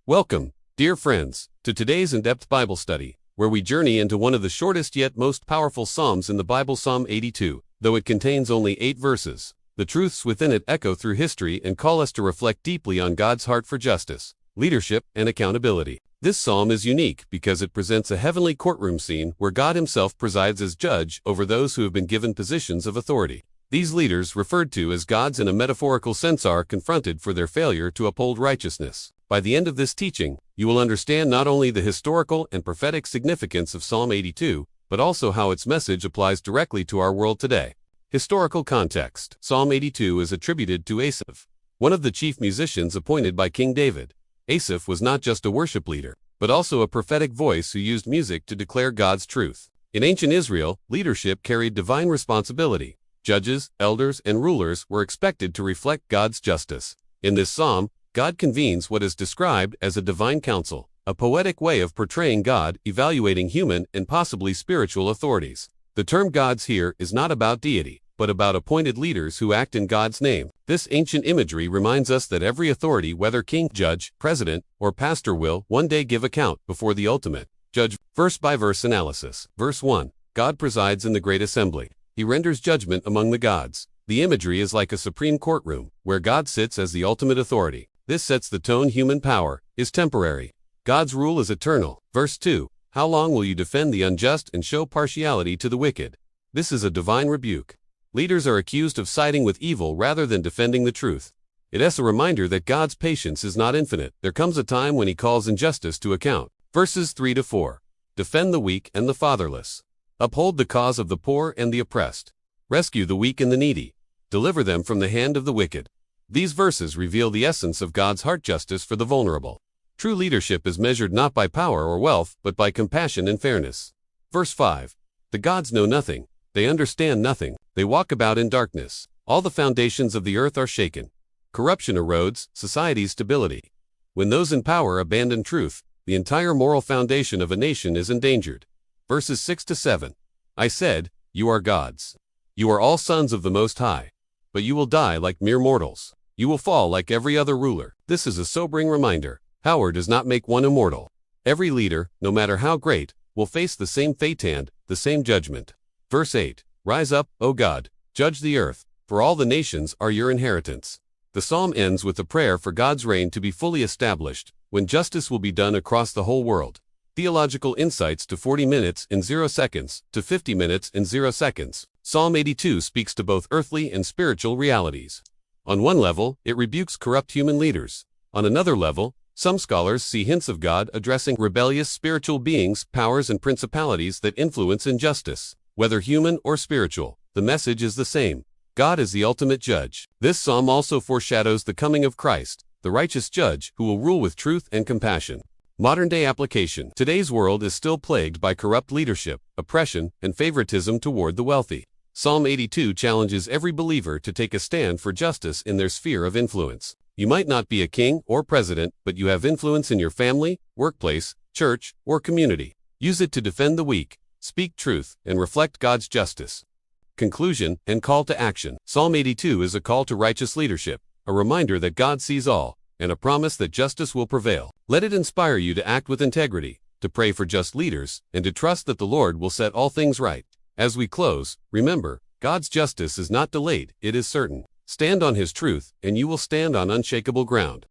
Welcome, dear friends, to today's in-depth Bible study, where we journey into one of the shortest yet most powerful Psalms in the Bible, Psalm 82. Though it contains only 8 verses, the truths within it echo through history and call us to reflect deeply on God's heart for justice, leadership, and accountability. This psalm is unique because it presents a heavenly courtroom scene where God himself presides as judge over those who have been given positions of authority. These leaders, referred to as gods in a metaphorical sense, are confronted for their failure to uphold righteousness. By the end of this teaching, you will understand not only the historical and prophetic significance of Psalm 82, but also how its message applies directly to our world today. Historical context. Psalm 82 is attributed to Asaph, one of the chief musicians appointed by King David. Asaph was not just a worship leader, but also a prophetic voice who used music to declare God's truth. In ancient Israel, leadership carried divine responsibility. Judges, elders, and rulers were expected to reflect God's justice. In this psalm, God convenes what is described as a divine council, a poetic way of portraying God evaluating human and possibly spiritual authorities. The term gods here is not about deity, but about appointed leaders who act in God's name. This ancient imagery reminds us that every authority, whether king, judge, president, or pastor, will one day give account before the ultimate judge. Verse-by-verse analysis. Verse 1. God presides in the great assembly. He renders judgment among the gods. The imagery is like a supreme courtroom, where God sits as the ultimate authority. This sets the tone. Human power is temporary. God's rule is eternal. Verse 2. How long will you defend the unjust and show partiality to the wicked? This is a divine rebuke. Leaders are accused of siding with evil rather than defending the truth. It is a reminder that God's patience is not infinite. There comes a time when he calls injustice to account. Verses 3 to 4. Defend the weak and the fatherless. Uphold the cause of the poor and the oppressed. Rescue the weak and the needy. Deliver them from the hand of the wicked. These verses reveal the essence of God's heart: justice for the vulnerable. True leadership is measured not by power or wealth, but by compassion and fairness. Verse 5. The gods know nothing. They understand nothing. They walk about in darkness. All the foundations of the earth are shaken. Corruption erodes society's stability. When those in power abandon truth, the entire moral foundation of a nation is endangered. Verses 6 to 7. I said, you are gods. You are all sons of the Most High. But you will die like mere mortals. You will fall like every other ruler. This is a sobering reminder. Power does not make one immortal. Every leader, no matter how great, will face the same fate and the same judgment. Verse 8. Rise up, O God, judge the earth, for all the nations are your inheritance. The psalm ends with a prayer for God's reign to be fully established, when justice will be done across the whole world. Theological insights to 40 minutes in 0 seconds to 50 minutes in 0 seconds. Psalm 82 speaks to both earthly and spiritual realities. On one level, it rebukes corrupt human leaders. On another level, some scholars see hints of God addressing rebellious spiritual beings, powers, and principalities that influence injustice. Whether human or spiritual, the message is the same. God is the ultimate judge. This psalm also foreshadows the coming of Christ, the righteous judge who will rule with truth and compassion. Modern-day application. Today's world is still plagued by corrupt leadership, oppression, and favoritism toward the wealthy. Psalm 82 challenges every believer to take a stand for justice in their sphere of influence. You might not be a king or president, but you have influence in your family, workplace, church, or community. Use it to defend the weak, speak truth, and reflect God's justice. Conclusion and call to action. Psalm 82 is a call to righteous leadership, a reminder that God sees all, and a promise that justice will prevail. Let it inspire you to act with integrity, to pray for just leaders, and to trust that the Lord will set all things right. As we close, remember, God's justice is not delayed, it is certain. Stand on his truth, and you will stand on unshakable ground.